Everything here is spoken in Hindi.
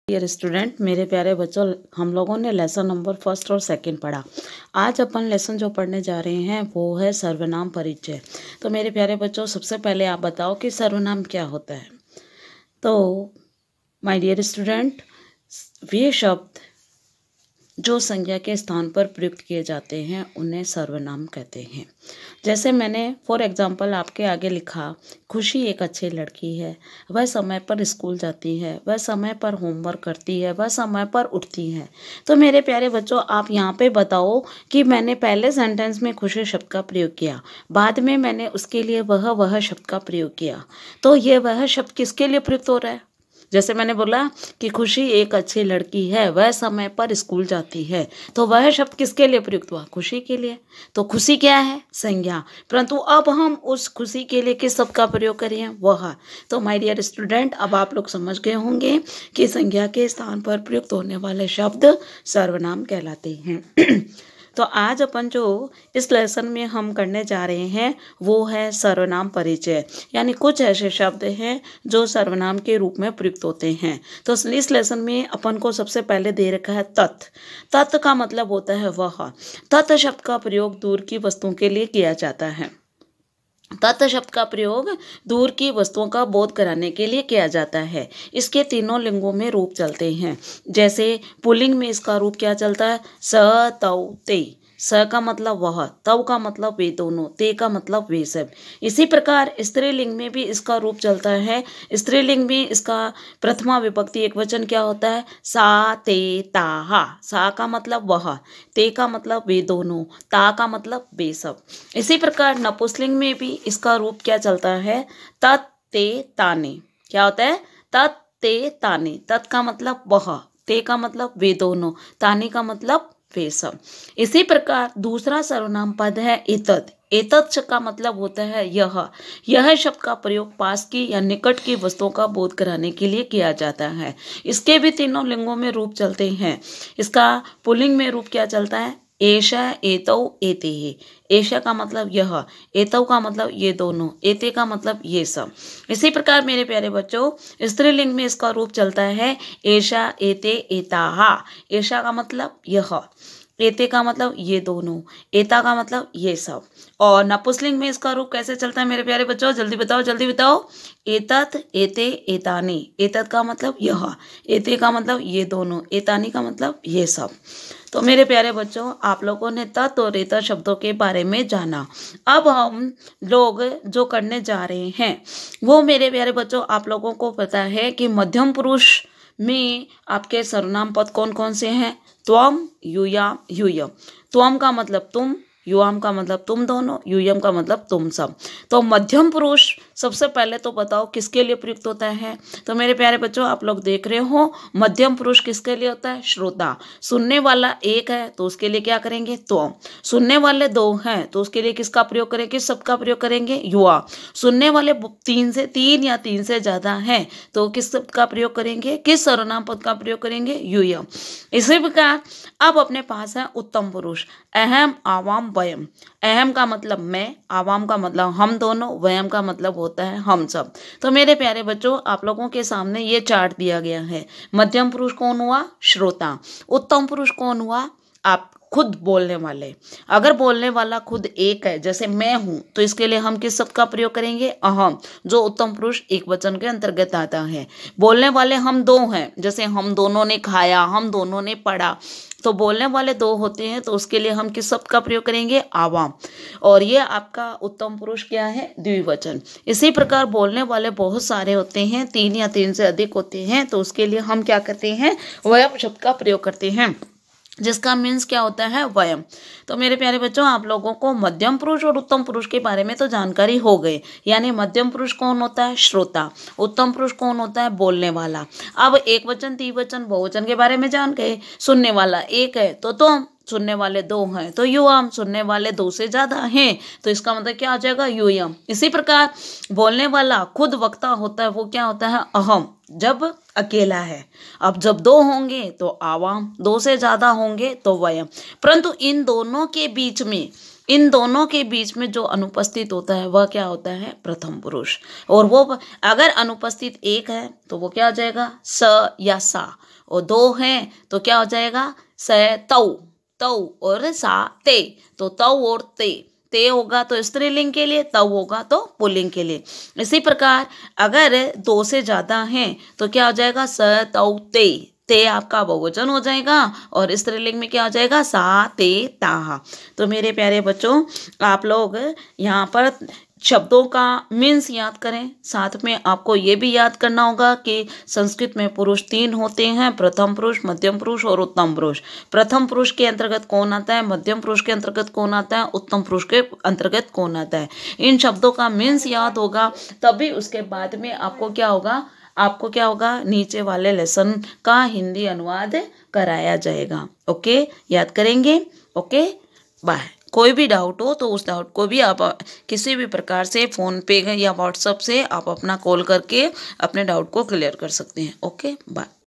डियर स्टूडेंट, मेरे प्यारे बच्चों, हम लोगों ने लेसन नंबर फर्स्ट और सेकंड पढ़ा। आज अपन लेसन जो पढ़ने जा रहे हैं वो है सर्वनाम परिचय। तो मेरे प्यारे बच्चों, सबसे पहले आप बताओ कि सर्वनाम क्या होता है। तो माय डियर स्टूडेंट, वे शब्द जो संज्ञा के स्थान पर प्रयुक्त किए जाते हैं उन्हें सर्वनाम कहते हैं। जैसे मैंने फॉर एग्जांपल आपके आगे लिखा, खुशी एक अच्छी लड़की है, वह समय पर स्कूल जाती है, वह समय पर होमवर्क करती है, वह समय पर उठती है। तो मेरे प्यारे बच्चों, आप यहाँ पे बताओ कि मैंने पहले सेंटेंस में खुशी शब्द का प्रयोग किया, बाद में मैंने उसके लिए वह शब्द का प्रयोग किया। तो ये वह शब्द किसके लिए प्रयुक्त हो रहा है? जैसे मैंने बोला कि खुशी एक अच्छी लड़की है, वह समय पर स्कूल जाती है, तो वह शब्द किसके लिए प्रयुक्त हुआ? खुशी के लिए। तो खुशी क्या है? संज्ञा। परंतु अब हम उस खुशी के लिए किस शब्द का प्रयोग करें? वह। तो माय डियर स्टूडेंट, अब आप लोग समझ गए होंगे कि संज्ञा के स्थान पर प्रयुक्त होने वाले शब्द सर्वनाम कहलाते हैं। तो आज अपन जो इस लेसन में हम करने जा रहे हैं वो है सर्वनाम परिचय, यानी कुछ ऐसे शब्द हैं जो सर्वनाम के रूप में प्रयुक्त होते हैं। तो इस लेसन में अपन को सबसे पहले दे रखा है तत्। तत् का मतलब होता है वह। तत् शब्द का प्रयोग दूर की वस्तुओं के लिए किया जाता है। तत् शब्द का प्रयोग दूर की वस्तुओं का बोध कराने के लिए किया जाता है। इसके तीनों लिंगों में रूप चलते हैं। जैसे पुल्लिंग में इसका रूप क्या चलता है? स, तौ, ते। स का मतलब वह, तव का मतलब वे दोनों, ते का मतलब वे सब। इसी प्रकार स्त्रीलिंग में भी इसका रूप चलता है। स्त्रीलिंग में इसका प्रथमा विभक्ति एक वचन क्या होता है? सा, ते, ताहा। सा का मतलब वह, ते का मतलब वे दोनों, ता का मतलब वे सब। इसी प्रकार नपुंसकलिंग में भी इसका रूप क्या चलता है? तत्, ते, ताने। क्या होता है? तत्, ते, ताने। तत् का मतलब वह, ते का मतलब वे दोनों, ताने का मतलब वे सब। इसी प्रकार दूसरा सर्वनाम पद है एतत्। एतत् का मतलब होता है यह शब्द का प्रयोग पास की या निकट की वस्तुओं का बोध कराने के लिए किया जाता है। इसके भी तीनों लिंगों में रूप चलते हैं। इसका पुल्लिंग में रूप क्या चलता है? एषा, एतौ, एतेः। एषा का मतलब यह, एतौ का मतलब ये दोनों, एते का मतलब ये सब। इसी प्रकार मेरे प्यारे बच्चों, स्त्रीलिंग में इसका रूप चलता है एषा, एते, एताः। एषा का मतलब यह, एते का मतलब ये दोनों, एता का मतलब ये सब। और नपुंसकलिंग में इसका रूप कैसे चलता है मेरे प्यारे बच्चों? जल्दी बताओ, जल्दी बताओ। एतत्, एते, एतानि। एतत् का मतलब यह, एते का मतलब ये दोनों, एतानि का मतलब ये सब। तो मेरे प्यारे बच्चों, आप लोगों ने तत् और एतत् शब्दों के बारे में जाना। अब हम लोग जो करने जा रहे हैं वो मेरे प्यारे बच्चों, आप लोगों को पता है कि मध्यम पुरुष में आपके सर्वनाम पद कौन कौन से हैं? त्वम, यूयाम, यूयम। त्वम का मतलब तुम, युवाम का मतलब तुम दोनों, यूयम का मतलब तुम सब। तो मध्यम पुरुष सबसे पहले तो बताओ किसके लिए प्रयुक्त होता है? तो मेरे प्यारे बच्चों, आप लोग देख रहे हो मध्यम पुरुष किसके लिए होता है? श्रोता। सुनने वाला एक है तो उसके लिए क्या करेंगे? त्वम। सुनने वाले दो हैं तो उसके लिए किसका प्रयोग करेंगे? किस शब्द का प्रयोग करेंगे? युवा। सुनने वाले तीन या तीन से ज्यादा हैं तो किस शब्द का प्रयोग करेंगे? किस सर्वनाम पद का प्रयोग करेंगे? यूयम। इसी प्रकार अब अपने पास है उत्तम पुरुष, अहम, आवाम, वयम। अहम का मतलब मैं, आवाम का मतलब हम दोनों, वयम का मतलब होता है हम सब। तो मेरे प्यारे बच्चों, आप लोगों के सामने ये चार्ट दिया गया है। मध्यम पुरुष कौन हुआ? श्रोता। उत्तम पुरुष कौन हुआ? आप खुद बोलने वाले। अगर बोलने वाला खुद एक है, जैसे मैं हूं, तो इसके लिए हम किस शब्द का प्रयोग करेंगे? अहम, जो उत्तम पुरुष एक वचन के अंतर्गत आता है। बोलने वाले हम दो हैं, जैसे हम दोनों ने खाया, हम दोनों ने पढ़ा, तो बोलने वाले दो होते हैं तो उसके लिए हम किस शब्द का प्रयोग करेंगे? आवाम। और ये आपका उत्तम पुरुष क्या है? द्विवचन। इसी प्रकार बोलने वाले बहुत सारे होते हैं, तीन या तीन से अधिक होते हैं, तो उसके लिए हम क्या करते हैं? वयम शब्द का प्रयोग करते हैं, जिसका मीन्स क्या होता है? वयम। तो मेरे प्यारे बच्चों, आप लोगों को मध्यम पुरुष और उत्तम पुरुष के बारे में तो जानकारी हो गई। यानी मध्यम पुरुष कौन होता है? श्रोता। उत्तम पुरुष कौन होता है? बोलने वाला। अब एक वचन, द्विवचन, बहुवचन के बारे में जान गए। सुनने वाला एक है तो तुम, सुनने वाले दो हैं तो युवाम, सुनने वाले दो से ज्यादा हैं तो इसका मतलब क्या आ जाएगा? यूयम। इसी प्रकार बोलने वाला खुद वक्ता होता है, वो क्या होता है? अहम, जब अकेला है। अब जब दो होंगे तो आवाम, दो से ज्यादा होंगे तो वयम। परंतु इन दोनों के बीच में जो अनुपस्थित होता है वह क्या होता है? प्रथम पुरुष। और वो अगर अनुपस्थित एक है तो वो क्या हो जाएगा? स या सा। और 2 हैं तो क्या हो जाएगा स तौ, तौ और सा ते, तो तौ और ते होगा तो स्त्रीलिंग के लिए, तौ होगा तो पुल्लिंग के लिए। इसी प्रकार अगर 2 से ज़्यादा हैं तो क्या हो जाएगा स तौ ते आपका बहुवचन हो जाएगा और स्त्रीलिंग में क्या हो जाएगा सा ते ताहा। तो मेरे प्यारे बच्चों, आप लोग यहाँ पर शब्दों का मीन्स याद करें, साथ में आपको ये भी याद करना होगा कि संस्कृत में पुरुष 3 होते हैं, प्रथम पुरुष, मध्यम पुरुष और उत्तम पुरुष। प्रथम पुरुष के अंतर्गत कौन आता है, मध्यम पुरुष के अंतर्गत कौन आता है, उत्तम पुरुष के अंतर्गत कौन आता है। इन शब्दों का मीन्स याद होगा तभी उसके बाद में आपको क्या होगा नीचे वाले लेसन का हिंदी अनुवाद कराया जाएगा। ओके, याद करेंगे। Okay, bye. कोई भी डाउट हो तो उस डाउट को भी आप किसी भी प्रकार से फ़ोन पे या व्हाट्सएप से आप अपना कॉल करके अपने डाउट को क्लियर कर सकते हैं। Okay, bye.